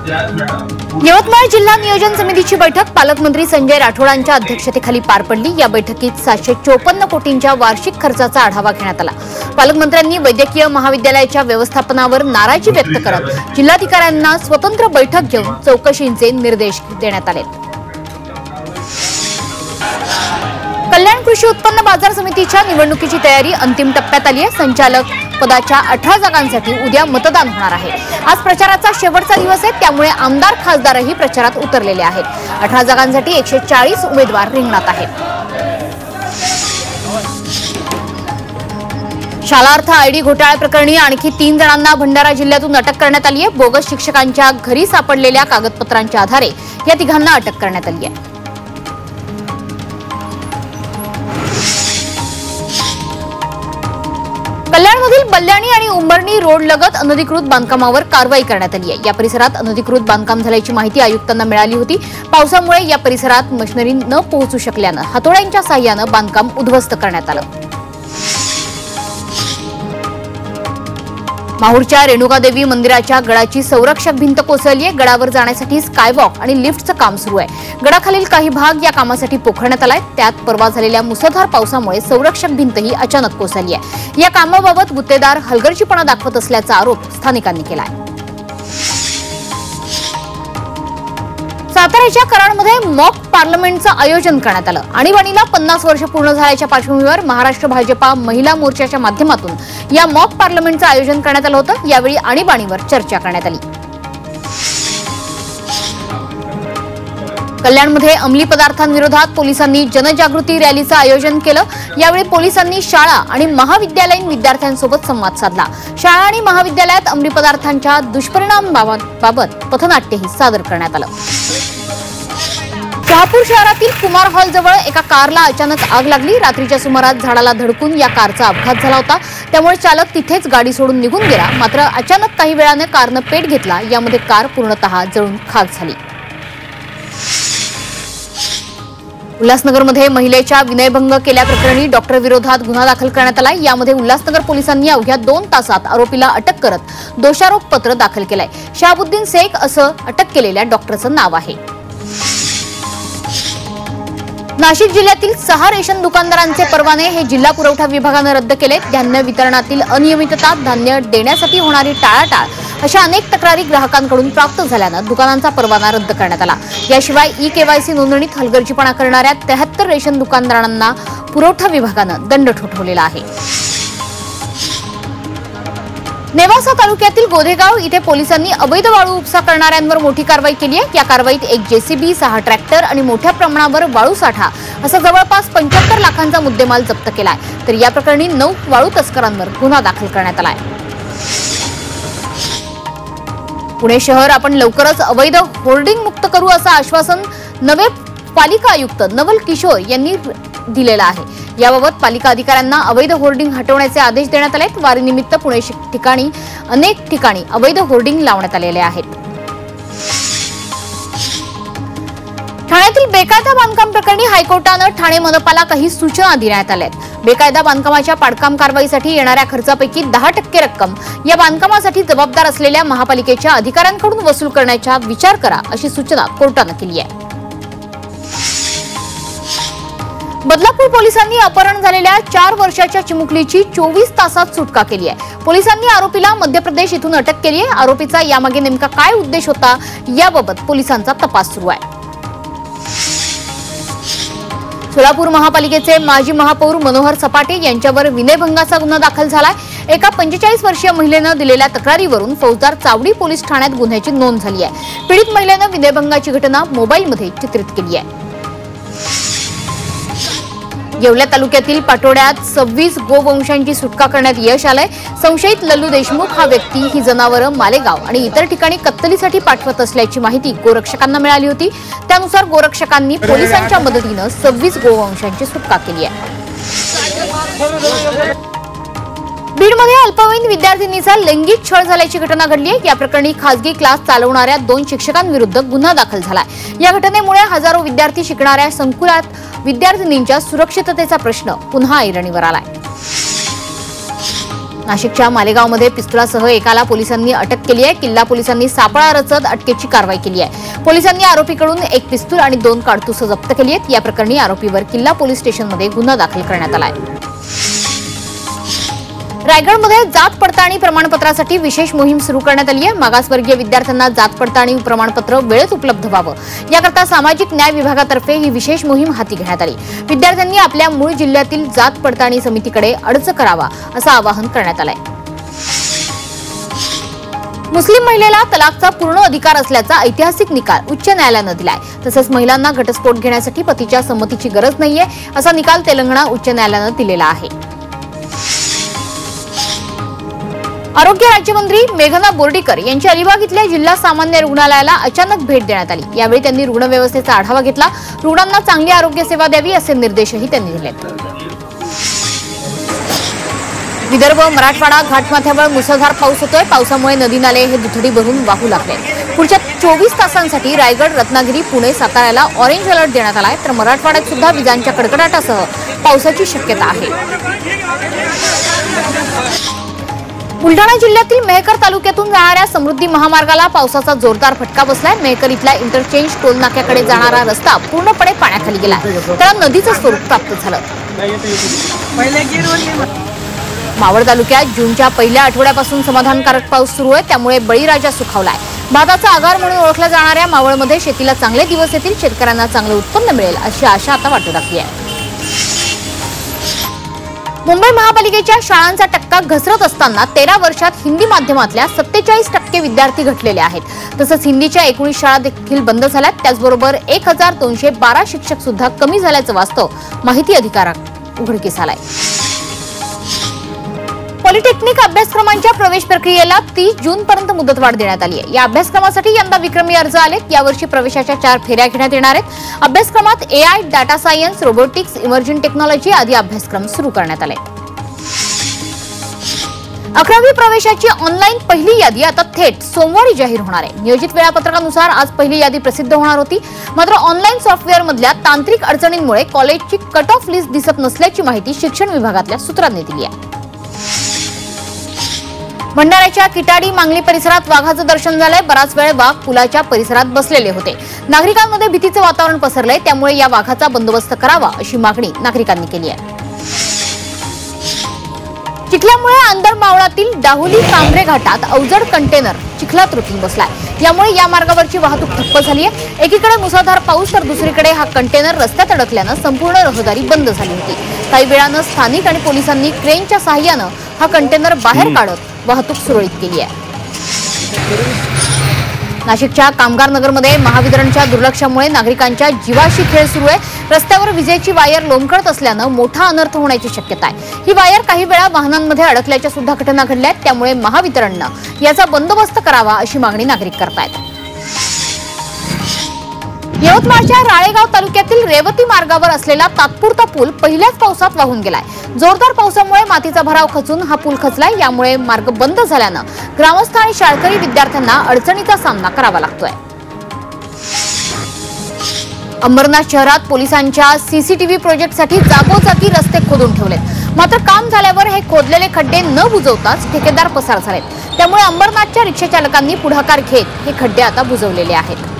यवतमाळ जिल्हा नियोजन समितीची बैठक पालकमंत्री संजय राठोडांच्या अध्यक्षतेखाली पार पडली। या बैठकीत 754 कोटींच्या वार्षिक खर्चाचा आढावा घेण्यात आला। पालकमंत्र्यांनी वैद्यकीय महाविद्यालयाच्या व्यवस्थापनावर नाराजी व्यक्त करत जिल्हाधिकाऱ्यांना स्वतंत्र बैठक घेऊन चौकशीचे निर्देश देण्यात आले। कल्याण कृषी उत्पन्न बाजार समितीच्या निवडणुकीची तयारी अंतिम टप्प्यात आली आहे। संचालक पदाच्या 18 जागांसाठी उद्या मतदान होणार आहे। आज प्रचाराचा शेवटचा दिवस आहे, त्यामुळे आमदार खासदारही प्रचारात उतरलेले आहेत। 18 जागांसाठी 140 उमेदवार रिंगणात आहेत। शालार्थ आयडी घोटाळा प्रकरणी आणखी 3 जणांना भंडारा जिल्ह्यातून अटक करण्यात आली आहे। बोगस शिक्षकांच्या घरी सापडलेल्या कागदपत्रांच्या आधारे या तिघांना अटक करण्यात आली आहे। कल्याणमधील बल्याणी आणि उंबरणी रोड लगत अनधिकृत बांधकामावर कारवाई करण्यात आली आहे। या परिसरात अनधिकृत बांधकाम झाल्याची माहिती आयुक्तांना मिळाली होती। पावसामुळे या परिसरात मशिनरी न पोहोचू शकल्याने हातोड्यांच्या साहाय्याने बांधकाम उद्ध्वस्त करण्यात आलं। माहूरच्या रेणुकादेवी मंदिराच्या गडाची संरक्षक भिंत कोसळली आहे। गडावर जाण्यासाठी स्कायवॉक आणि लिफ्टचं काम सुरू आहे। गडाखालील काही भाग या कामासाठी पोखरण्यात आलाय। त्यात परवा झालेल्या मुसळधार पावसामुळे संरक्षक भिंतही अचानक कोसळली आहे। या कामाबाबत गुत्तेदार हलगर्जीपणा दाखवत असल्याचा आरोप स्थानिकांनी केला आहे। साताऱ्याच्या कराडमध्ये मॉक पार्लमेंटचं आयोजन करण्यात आलं। आणीबाणीला 50 वर्ष पूर्ण झाल्याच्या पार्श्वभूमीवर महाराष्ट्र भाजपा महिला मोर्चाच्या माध्यमातून या मॉक पार्लमेंटचं आयोजन करण्यात आलं होतं। यावेळी आणीबाणीवर चर्चा करण्यात आली। कल्याणमध्ये अंमली पदार्थांविरोधात पोलिसांनी जनजागृती रॅलीचं आयोजन केलं। यावेळी पोलिसांनी शाळा आणि महाविद्यालयीन विद्यार्थ्यांसोबत संवाद साधला। शाळा आणि महाविद्यालयात अंमली पदार्थांच्या दुष्परिणामांबाबत पथनाट्यही सादर करण्यात आलं। शहापूर शहरातील कुमार हॉल जवळ एका कारला अचानक आग लागली। रात्रीच्या सुमारास झाडाला धडकून या कारचा अपघात झाला होता। त्यामुळे चालक तिथेच गाडी सोडून निघून गेला। मात्र अचानक काही वेळाने कारनं पेट घेतला। यामध्ये कार पूर्णतः जळून खाक झाली। उल्हासनगरमध्ये महिलेच्या विनयभंग केल्याप्रकरणी डॉक्टर विरोधात गुन्हा दाखल करण्यात आला। यामध्ये उल्हासनगर पोलिसांनी अवघ्या 2 तासात आरोपीला अटक करत दोषारोप पत्र दाखल केलंय। शहाबुद्दीन शेख असं अटक केलेल्या डॉक्टरचं नाव आहे। नाशिक जिल्ह्यातील 6 रेशन दुकानदारांचे परवाने हे जिल्हा पुरवठा विभागाने रद्द केले। धान्य वितरणातील अनियमितता, धान्य देण्यासाठी होणारी टाळाटाळ अशा अनेक तक्रारी ग्राहकांकडून प्राप्त झाल्यानं दुकानांचा परवाना रद्द करण्यात आला। याशिवाय ई-केवायसी नोंदणीत हलगर्जीपणा करणाऱ्या 73 रेशन दुकानदारांना पुरवठा विभागानं दंड ठोठावलेला आहे। नेवासा तालुक्यातील गोधेगाव इथे पोलिसांनी अवैध वाळू उपसा करणाऱ्यांवर मोठी कारवाई केली आहे। या कारवाईत 1 जेसीबी, 6 ट्रॅक्टर आणि मोठ्या प्रमाणावर वाळू साठा असा जवळपास 75 लाखांचा मुद्देमाल जप्त केलाय। तर या प्रकरणी 9 वाळू तस्करांवर गुन्हा दाखल करण्यात आलाय। पुणे शहर आपण लवकरच अवैध होर्डिंग मुक्त करू असं आश्वासन नवे पालिका आयुक्त नवल किशोर यांनी दिलेलं आहे। याबाबत पालिका अधिकाऱ्यांना अवैध होर्डिंग हटवण्याचे आदेश देण्यात आले आहेत। वारीनिमित्त पुणे ठिकाणी अनेक ठिकाणी अवैध होर्डिंग लावण्यात आलेले आहेत। ठाण्यातील बेकायदा बांधकाम प्रकरणी हायकोर्टानं ठाणे मनपाला काही सूचना देण्यात आल्या आहेत। बेकायदा बांधकामाच्या पाडकाम कारवाईसाठी येणाऱ्या खर्चापैकी 10% रक्कम या बांधकामासाठी जबाबदार असलेल्या महापालिकेच्या अधिकाऱ्यांकडून वसूल करण्याचा विचार करा अशी सूचना कोर्टानं केली आहे। बदलापूर पोलिसांनी अपहरण झालेल्या 4 वर्षाच्या चिमुकलीची 24 तासात सुटका केली आहे। पोलिसांनी आरोपीला मध्य प्रदेश इथून अटक केली आहे। आरोपीचा यामागे नेमका काय उद्देश होता याबाबत पोलिसांचा तपास सुरू आहे। सोलापूर महापालिकेचे माजी महापौर मनोहर सपाटे यांच्यावर विनयभंगाचा गुन्हा दाखल झालाय। एका 45 वर्षीय महिलेनं दिलेल्या तक्रारीवरून फौजदार चावडी पोलीस ठाण्यात गुन्ह्याची नोंद झाली आहे। पीडित महिलेनं विनयभंगाची घटना मोबाईलमध्ये चित्रित केली आहे। येवला तालुक्यातील पाटोड्यात 26 गोवंशांची सुटका करण्यात यश आलंय। संशयित लल्लू देशमुख हा व्यक्ती ही जनावरं मालेगाव आणि इतर ठिकाणी कत्तलीसाठी पाठवत असल्याची माहिती गोरक्षकांना मिळाली होती। त्यानुसार गोरक्षकांनी पोलिसांच्या मदतीनं 26 गोवंशांची सुटका केली आहे। बीडमध्ये अल्पवयीन विद्यार्थिनीचा लैंगिक छळ झाल्याची घटना घडली आहे। या प्रकरणी खासगी क्लास चालवणाऱ्या 2 शिक्षकांविरुद्ध गुन्हा दाखल झालाय। या घटनेमुळे हजारो विद्यार्थी शिकणाऱ्या संकुलात विद्यार्थिनींच्या सुरक्षिततेचा प्रश्न पुन्हा ऐरणीवर आलाय। नाशिकच्या मालेगावमध्ये पिस्तुलासह एकाला पोलिसांनी अटक केली आहे। किल्ला पोलिसांनी सापळा रचत अटकेची कारवाई केली आहे। पोलिसांनी आरोपीकडून एक पिस्तूल आणि 2 कारतूस जप्त केली आहेत। या प्रकरणी आरोपीवर किल्ला पोलीस स्टेशनमध्ये गुन्हा दाखल करण्यात आला आहे। रायगडमध्ये जात पडताळणी प्रमाणपत्रासाठी विशेष मोहीम सुरू करण्यात आली आहे। मागासवर्गीय विद्यार्थ्यांना जात पडताळणी प्रमाणपत्र वेळेत उपलब्ध व्हावं याकरता सामाजिक न्याय विभागातर्फे ही विशेष मोहीम हाती घेण्यात आली। विद्यार्थ्यांनी आपल्या मूळ जिल्ह्यातील जात पडताळणी समितीकडे अर्ज करावा असं आवाहन करण्यात आलंय। मुस्लिम महिलेला तलाकचा पूर्ण अधिकार असल्याचा ऐतिहासिक निकाल उच्च न्यायालयानं दिलाय। तसंच महिलांना घटस्फोट घेण्यासाठी पतीच्या संमतीची गरज नाहीये असा निकाल तेलंगणा उच्च न्यायालयानं दिलेला आहे। आरोग्य राज्यमंत्री मेघना बोर्डीकर यांची अलिबाग इथल्या जिल्हा सामान्य रुग्णालयाला अचानक भेट देण्यात आली। यावेळी त्यांनी रुग्ण व्यवस्थेचा आढावा घेतला। रुग्णांना चांगली आरोग्य सेवा द्यावी असे निर्देशही त्यांनी दिले। विदर्भ मराठवाडा घाटमाथ्यावर मुसळधार पाऊस होतोय। पावसामुळे नदी नाले हे दुथडी भरून वाहू लागले। पुढच्या 24 तासांसाठी रायगड, रत्नागिरी, पुणे, साताऱ्याला ऑरेंज अलर्ट देण्यात आलाय। तर मराठवाड्यात सुद्धा विजांच्या कडकडाटासह पावसाची शक्यता आहे। बुलढाणा जिल्ह्यातील मेहकर तालुक्यातून जाणाऱ्या समृद्धी महामार्गाला पावसाचा जोरदार फटका बसलाय। मेहकर इथल्या इंटरचेंज टोल नाक्याकडे जाणारा रस्ता पूर्णपणे पाण्याखाली गेला। त्याला नदीचं स्वरूप प्राप्त झालं। मावळ तालुक्यात जूनच्या पहिल्या आठवड्यापासून समाधानकारक पाऊस सुरू आहे। त्यामुळे बळीराजा सुखावलाय। भाताचा आगार म्हणून ओळखल्या जाणाऱ्या मावळमध्ये शेतीला चांगले दिवस येतील, शेतकऱ्यांना चांगलं उत्पन्न मिळेल अशी आशा आता वाटू लागली आहे। मुंबई महापालिकेच्या शाळांचा टक्का घसरत असताना 13 वर्षात हिंदी माध्यमातल्या 47% विद्यार्थी घटलेले आहेत। तसंच हिंदीच्या 19 शाळा देखील बंद झाल्यात। त्याचबरोबर 1212 शिक्षक सुद्धा कमी झाल्याचं वास्तव माहिती अधिकारात उघडकीस आलंय। पॉलिटेक्निक अभ्यासक्रमांच्या प्रवेश प्रक्रियेला 30 जूनपर्यंत मुदतवाढ देण्यात आली आहे। या अभ्यासक्रमासाठी यंदा विक्रमी अर्ज आलेत। यावर्षी प्रवेशाच्या 4 फेऱ्या घेण्यात येणार आहेत। अभ्यासक्रमात AI, data science, robotics, emerging technology आदी अभ्यासक्रम सुरू करण्यात आले। 11वी प्रवेशाची ऑनलाईन पहिली यादी आता थेट सोमवारी जाहीर होणार आहे। नियोजित वेळापत्रकानुसार आज पहिली यादी प्रसिद्ध होणार होती। मात्र ऑनलाईन सॉफ्टवेअरमधल्या तांत्रिक अडचणींमुळे कॉलेजची कट ऑफ लिस्ट दिसत नसल्याची माहिती शिक्षण विभागातल्या सूत्रांनी दिली आहे। भंडाऱ्याच्या किटाडी मांगली परिसरात वाघाचं दर्शन झालंय। बराच वेळ वाघ पुलाच्या परिसरात बसलेले होते। नागरिकांमध्ये भीतीचे वातावरण पसरलंय। त्यामुळे या वाघाचा बंदोबस्त करावा अशी मागणी नागरिकांनी केली आहे। चिखल्यामुळे अंदरमावळातील डाहुली कांबरे घाटात अवजड कंटेनर चिखलात रुतून बसलाय। यामुळे या मार्गावरची वाहतूक ठप्प झाली आहे। एकीकडे मुसळधार पाऊस तर दुसरीकडे हा कंटेनर रस्त्यात अडकल्यानं संपूर्ण रहदारी बंद झाली होती। काही वेळानं स्थानिक आणि पोलिसांनी क्रेनच्या सहाय्यानं हा कंटेनर बाहेर काढत वाहतूक सुरळीत केली आहे। नाशिकच्या कामगार नगरमध्ये महावितरणच्या दुर्लक्षामुळे नागरिकांच्या जीवाशी खेळ सुरू आहे। रस्त्यावर विजेची वायर लोंबकळत असल्यानं मोठा अनर्थ होण्याची शक्यता आहे। ही वायर काही वेळा वाहनांमध्ये अडकल्याच्या सुद्धा घटना घडल्या आहेत। त्यामुळे महावितरणनं याचा बंदोबस्त करावा अशी मागणी नागरिक करतायत। यवतमाळच्या राळेगाव तालुक्यातील रेवती मार्गावर असलेला तात्पुरता पूल पहिल्याच पावसात वाहून गेलाय। जोरदार पावसामुळे मातीचा भराव खचून हा पूल खचलाय। यामुळे मार्ग बंद झाल्यानं ग्रामस्थ आणि शाळकरी विद्यार्थ्यांना अडचणीचा सामना करावा लागतोय। अंबरनाथ शहरात पोलिसांच्या CCTV प्रोजेक्टसाठी जागोजागी रस्ते खोदून ठेवलेत। मात्र काम झाल्यावर हे खोदलेले खड्डे न बुजवताच ठेकेदार पसार झालेत। त्यामुळे अंबरनाथच्या रिक्षा चालकांनी पुढाकार घेत हे खड्डे आता बुजवलेले आहेत।